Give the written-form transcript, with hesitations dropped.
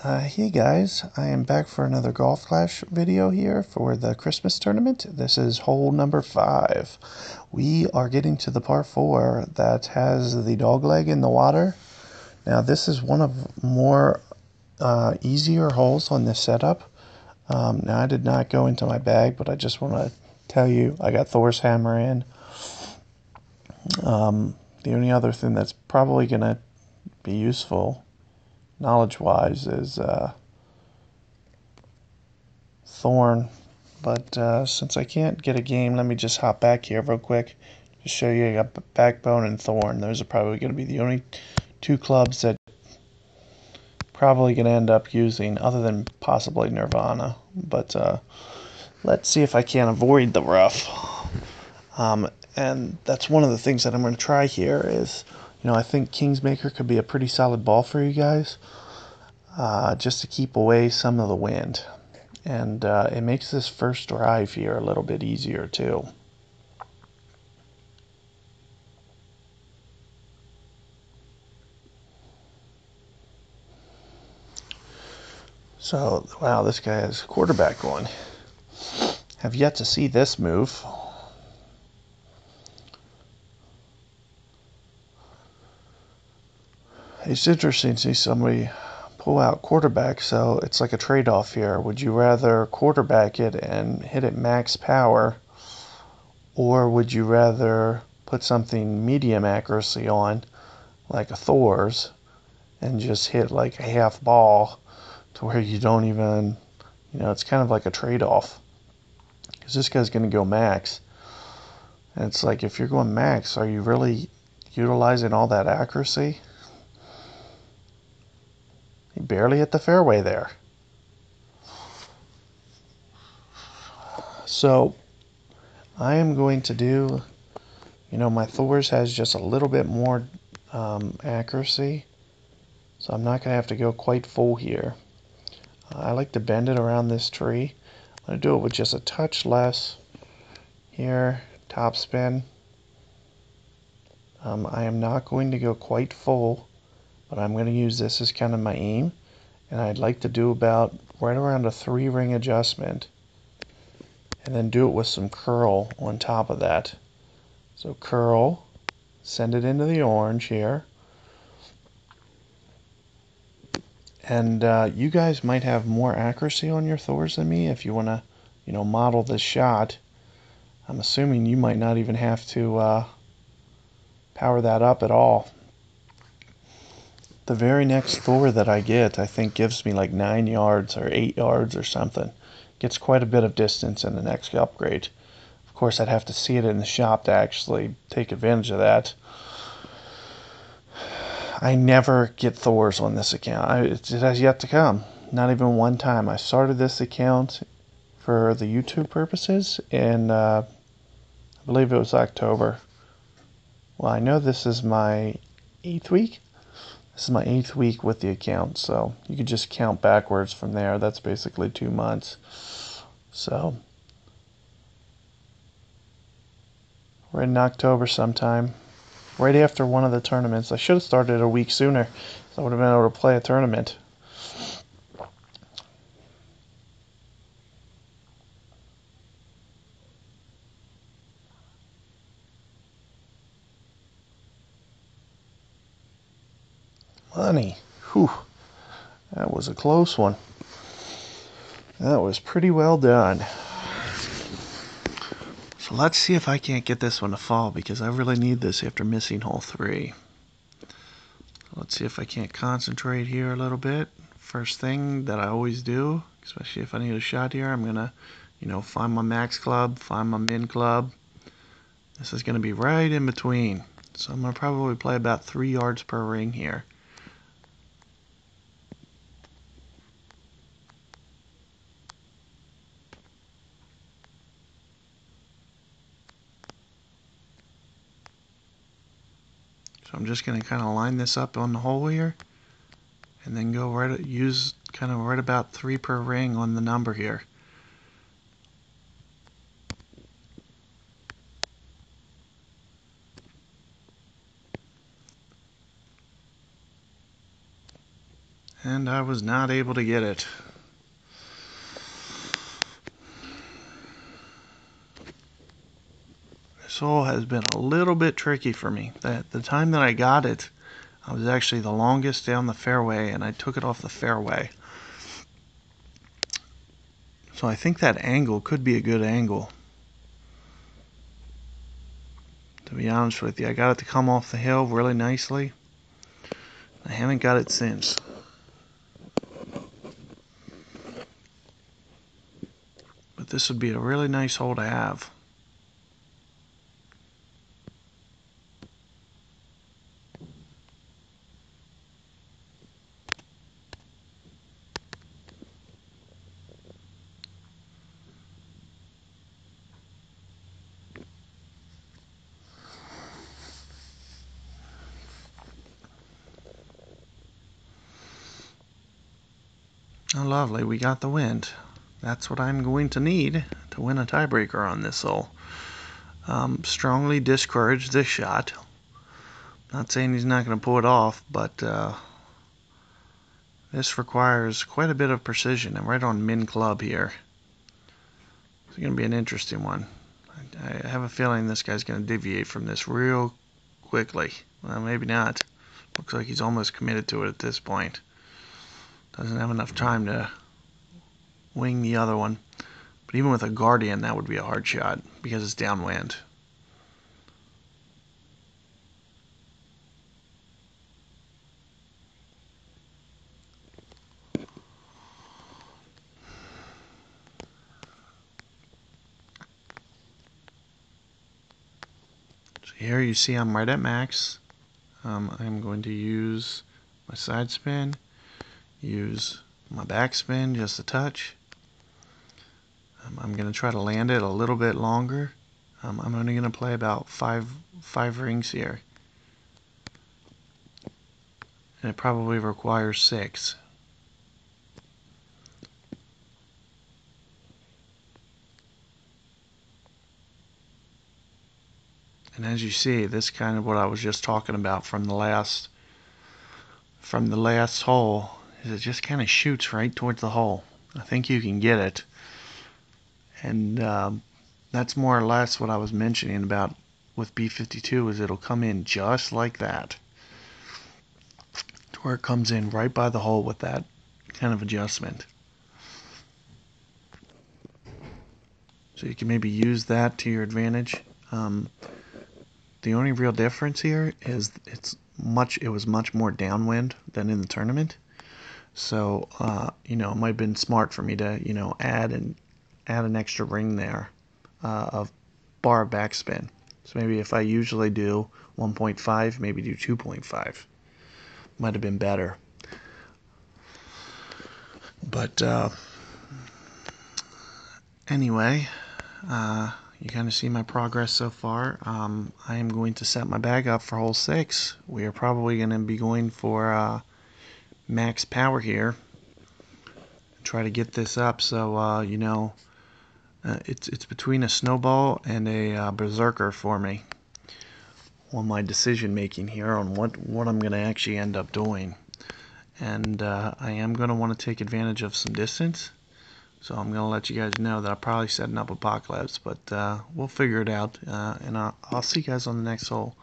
Hey guys, I am back for another Golf Clash video here for the Christmas tournament. This is hole number 5. We are getting to the par 4 that has the dog leg in the water. Now this is one of more easier holes on this setup. Now I did not go into my bag, but I just want to tell you I got Thor's hammer in. The only other thing that's probably going to be useful knowledge-wise is Thorn, but since I can't get a game, let me just hop back here real quick to show you. I got Backbone and Thorn. Those are probably going to be the only two clubs that probably going to end up using, other than possibly Nirvana. But let's see if I can't avoid the rough. And that's one of the things that I'm going to try here is, I think Kingsmaker could be a pretty solid ball for you guys, just to keep away some of the wind. And it makes this first drive here a little bit easier too. So, wow, this guy has quarterback going. Have yet to see this move. It's interesting to see somebody pull out quarterback, so it's like a trade-off here. Would you rather quarterback it and hit it max power, or would you rather put something medium accuracy on, like a Thor's, and just hit like a half ball to where you don't even, it's kind of like a trade-off, because this guy's going to go max, and it's like, if you're going max, are you really utilizing all that accuracy? He barely hit the fairway there. So I am going to do, my Thor's has just a little bit more accuracy, so I'm not going to have to go quite full here. I like to bend it around this tree. I'm going to do it with just a touch less here, top spin. I am not going to go quite full, but I'm going to use this as kind of my aim, and I'd like to do about right around a 3-ring adjustment, and then do it with some curl on top of that. So curl, send it into the orange here, and you guys might have more accuracy on your Thors than me if you want to, model this shot. I'm assuming you might not even have to power that up at all. The very next Thor that I get, I think, gives me like 9 yards or 8 yards or something. Gets quite a bit of distance in the next upgrade. Of course, I'd have to see it in the shop to actually take advantage of that. I never get Thors on this account. It has yet to come. Not even one time. I started this account for the YouTube purposes in, I believe it was October. Well, I know this is my 8th week. This is my 8th week with the account, so you could just count backwards from there. That's basically 2 months. So, right in October sometime, right after one of the tournaments. I should have started a week sooner, so I would have been able to play a tournament. Money. Whew. That was a close one. That was pretty well done. So let's see if I can't get this one to fall, because I really need this after missing hole 3. Let's see if I can't concentrate here a little bit. First thing that I always do, especially if I need a shot here, I'm going to, find my max club, find my min club. This is going to be right in between. So I'm going to probably play about 3 yards per ring here. So I'm just going to kind of line this up on the hole here, and then go use kind of right about 3 per ring on the number here. And And I was not able to get it. This hole has been a little bit tricky for me. The time that I got it, I was actually the longest down the fairway, and I took it off the fairway. So I think that angle could be a good angle. To be honest with you, I got it to come off the hill really nicely. I haven't got it since. But this would be a really nice hole to have. Oh, lovely, we got the wind. That's what I'm going to need to win a tiebreaker on this hole. Strongly discourage this shot. Not saying he's not going to pull it off, but this requires quite a bit of precision. I'm right on min club here. It's going to be an interesting one. I have a feeling this guy's going to deviate from this real quickly. Well, maybe not. Looks like he's almost committed to it at this point. Doesn't have enough time to wing the other one. But even with a Guardian, that would be a hard shot because it's downwind. So here you see I'm right at max. I'm going to use my side spin, use my backspin just a touch. I'm going to try to land it a little bit longer. I'm only going to play about five rings here. And it probably requires 6. And as you see, this is kind of what I was just talking about from the last hole, is it just kind of shoots right towards the hole. I think you can get it. And that's more or less what I was mentioning about with B52, is it'll come in just like that, to where it comes in right by the hole with that kind of adjustment. So you can maybe use that to your advantage. The only real difference here is it was much more downwind than in the tournament. So it might have been smart for me to add an extra ring there of bar backspin. So maybe if I usually do 1.5, maybe do 2.5. Might have been better. But anyway, you kind of see my progress so far. I am going to set my bag up for hole 6. We are probably going to be going for max power here. Try to get this up so it's between a snowball and a berserker for me on my decision making here on what I'm going to actually end up doing. And I am going to want to take advantage of some distance. So I'm going to let you guys know that I'm probably setting up Apocalypse, but we'll figure it out. And I'll see you guys on the next hole.